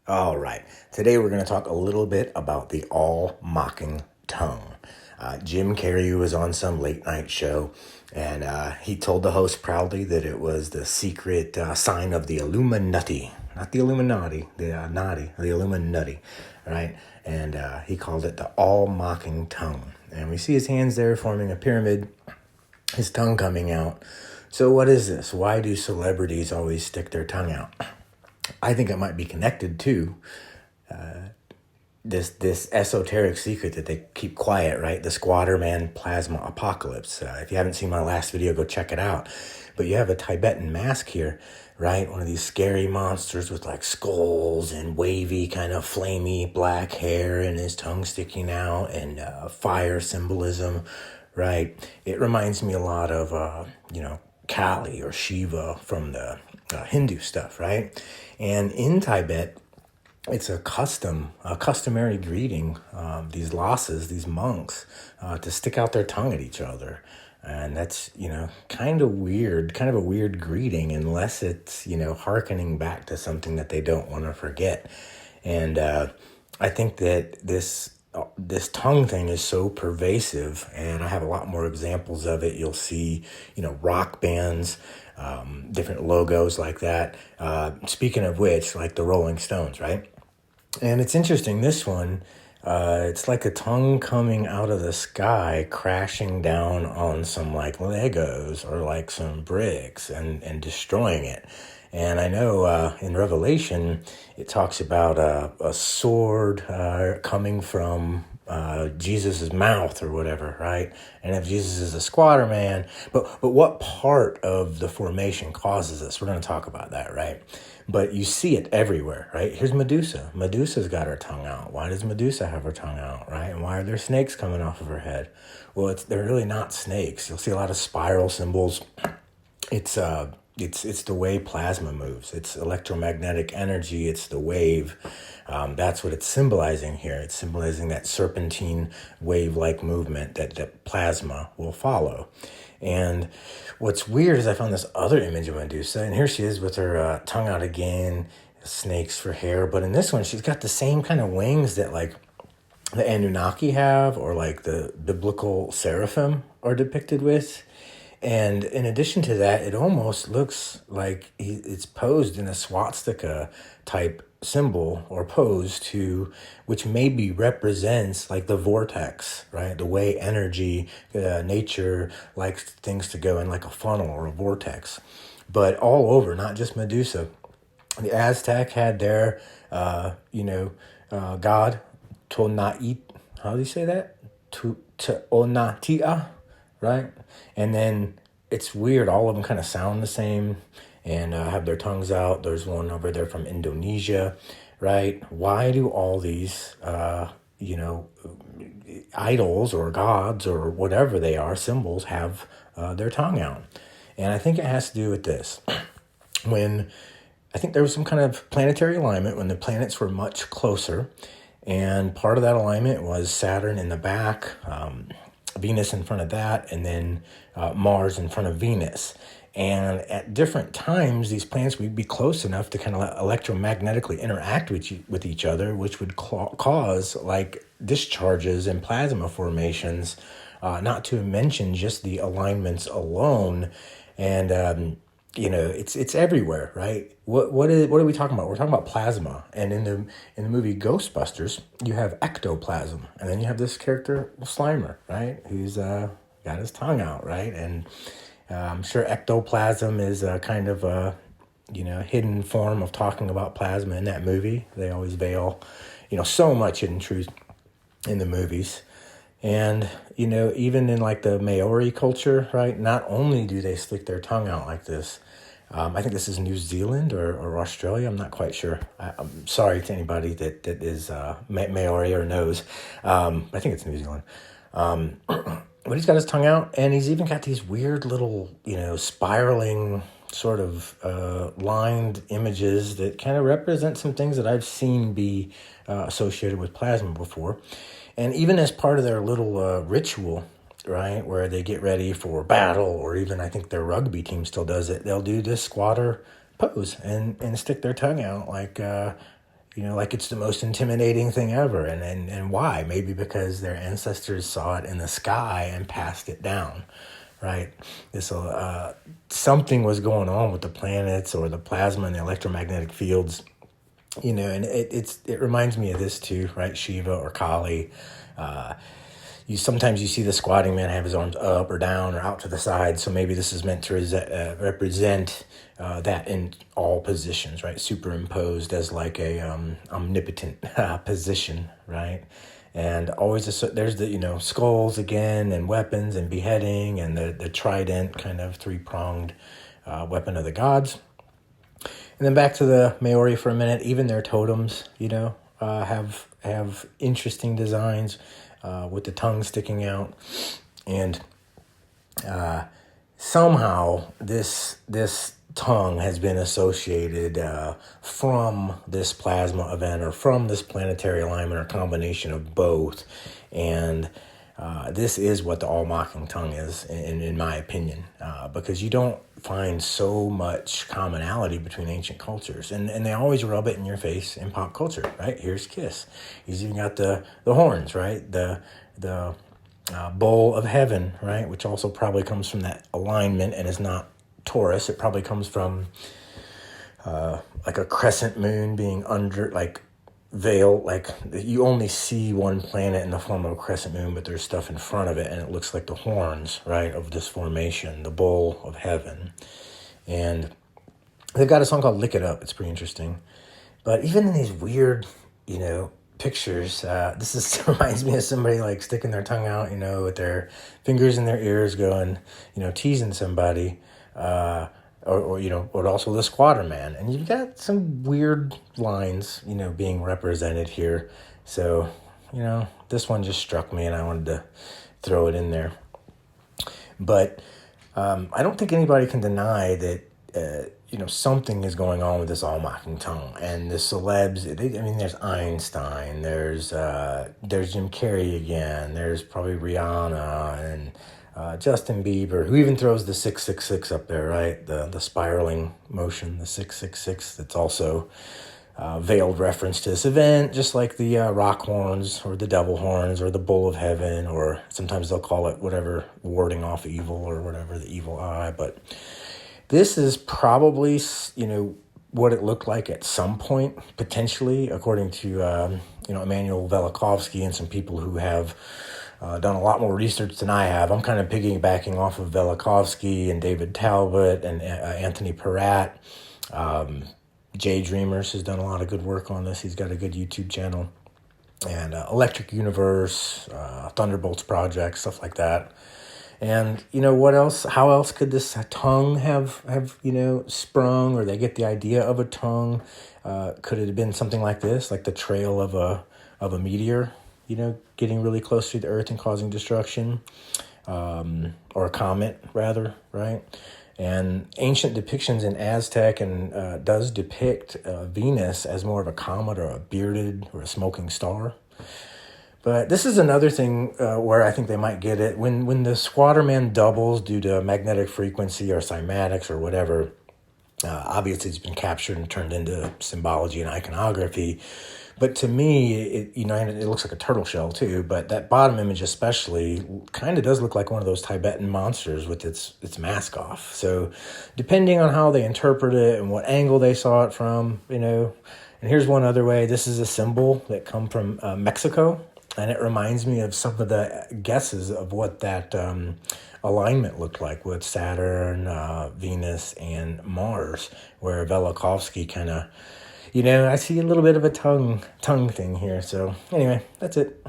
All right. Today we're going to talk a little bit about the all-mocking tongue. Jim Carrey was on some late night show, and he told the host proudly that it was the secret sign of the Illuminati. Not the Illuminati, the Illuminati, right? And he called it the all-mocking tongue. And we see his hands there forming a pyramid, his tongue coming out. So what is this? Why do celebrities always stick their tongue out? I think it might be connected to this esoteric secret that they keep quiet, right? The Squatter Man Plasma Apocalypse. If you haven't seen my last video, go check it out. But you have a Tibetan mask here, right? One of these scary monsters with like skulls and wavy, kind of flamey black hair and his tongue sticking out and fire symbolism, right? It reminds me a lot of, Kali or Shiva from the Hindu stuff, right? And in Tibet, it's a customary greeting, these losses, these monks, to stick out their tongue at each other. And that's, kind of a weird greeting unless it's, hearkening back to something that they don't want to forget. And I think that this tongue thing is so pervasive, and I have a lot more examples of it. You'll see, rock bands, different logos like that. Speaking of which, like the Rolling Stones, right? And it's interesting, this one, it's like a tongue coming out of the sky, crashing down on some like Legos or like some bricks and destroying it. And I know in Revelation, it talks about a sword coming from Jesus's mouth or whatever, right? And if Jesus is a squatter man, but what part of the formation causes this? We're going to talk about that, right? But you see it everywhere, right? Here's Medusa. Medusa's got her tongue out. Why does Medusa have her tongue out, right? And why are there snakes coming off of her head? Well, they're really not snakes. You'll see a lot of spiral symbols. It's the way plasma moves. It's electromagnetic energy. It's the wave. That's what it's symbolizing here. It's symbolizing that serpentine wave-like movement that plasma will follow. And what's weird is I found this other image of Medusa, and here she is with her tongue out again, snakes for hair. But in this one, she's got the same kind of wings that like the Anunnaki have, or like the biblical seraphim are depicted with. And in addition to that, it almost looks like it's posed in a swastika type symbol or pose which maybe represents like the vortex, right? The way energy, nature likes things to go in like a funnel or a vortex. But all over, not just Medusa. The Aztec had their, god, Tonait, how do you say that? Onatia, right? And then it's weird, all of them kind of sound the same and have their tongues out. There's one over there from Indonesia, right? Why do all these, idols or gods or whatever they are, symbols, have their tongue out? And I think it has to do with this. I think there was some kind of planetary alignment when the planets were much closer, and part of that alignment was Saturn in the back, Venus in front of that, and then Mars in front of Venus. And at different times, these planets would be close enough to kind of electromagnetically interact with each other, which would cause like discharges and plasma formations, not to mention just the alignments alone. And it's everywhere, right? What are we talking about? We're talking about plasma. And in the movie Ghostbusters, you have ectoplasm, and then you have this character Slimer, right? Who's got his tongue out, right? And I'm sure ectoplasm is a kind of a hidden form of talking about plasma in that movie. They always veil so much hidden truth in the movies. And, even in like the Maori culture, right, not only do they stick their tongue out like this, I think this is New Zealand or Australia. I'm not quite sure. I'm sorry to anybody that is Maori or knows. I think it's New Zealand. But he's got his tongue out, and he's even got these weird little, spiraling sort of lined images that kind of represent some things that I've seen be associated with plasma before. And even as part of their little ritual, right, where they get ready for battle, or even I think their rugby team still does it, they'll do this squatter pose and stick their tongue out like, like it's the most intimidating thing ever. And why? Maybe because their ancestors saw it in the sky and passed it down, right? This something was going on with the planets or the plasma and the electromagnetic fields, and it reminds me of this too, right? Shiva or Kali. Sometimes you see the squatting man have his arms up or down or out to the side. So maybe this is meant to represent that in all positions, right? Superimposed as like a omnipotent position, right? And always there's the skulls again, and weapons and beheading, and the trident, kind of three-pronged weapon of the gods. And then back to the Maori for a minute. Even their totems, have interesting designs. With the tongue sticking out, and somehow this tongue has been associated from this plasma event or from this planetary alignment or combination of both, and this is what the all-mocking tongue is, in my opinion, because you don't find so much commonality between ancient cultures, and they always rub it in your face in pop culture, right? Here's Kiss. He's even got the horns, right? The bowl of heaven, right? Which also probably comes from that alignment and is not Taurus. It probably comes from like a crescent moon being under, like, veil, like you only see one planet in the form of a crescent moon, but there's stuff in front of it, and it looks like the horns, right, of this formation, the bowl of heaven. And they've got a song called Lick It Up. It's pretty interesting. But even in these weird, pictures, this reminds me of somebody like sticking their tongue out, with their fingers in their ears going, teasing somebody, or also the squatter man. And you've got some weird lines, being represented here. So, this one just struck me and I wanted to throw it in there. But I don't think anybody can deny that, something is going on with this all-mocking tongue. And the celebs, there's Einstein, there's Jim Carrey again, there's probably Rihanna, and Justin Bieber, who even throws the 666 up there, right? The spiraling motion, the 666. That's also veiled reference to this event, just like the rock horns or the devil horns or the bull of heaven, or sometimes they'll call it whatever, warding off evil or whatever, the evil eye. But this is probably, what it looked like at some point, potentially, according to, Emmanuel Velikovsky and some people who have done a lot more research than I have. I'm kind of piggybacking off of Velikovsky and David Talbot and Anthony Peratt. Jay Dreamers has done a lot of good work on this. He's got a good YouTube channel. And Electric Universe, Thunderbolts Project, stuff like that. And, what else? How else could this tongue have sprung, or they get the idea of a tongue? Could it have been something like this, like the trail of a meteor, getting really close to the Earth and causing destruction, or a comet, rather, right? And ancient depictions in Aztec and does depict Venus as more of a comet or a bearded or a smoking star. But this is another thing where I think they might get it. When the squatter man doubles due to magnetic frequency or cymatics or whatever, obviously it's been captured and turned into symbology and iconography. But to me, and it looks like a turtle shell too, but that bottom image especially kind of does look like one of those Tibetan monsters with its mask off. So depending on how they interpret it and what angle they saw it from, and here's one other way. This is a symbol that come from Mexico, and it reminds me of some of the guesses of what that alignment looked like with Saturn, Venus, and Mars, where Velikovsky kind of, I see a little bit of a tongue thing here. So anyway, that's it.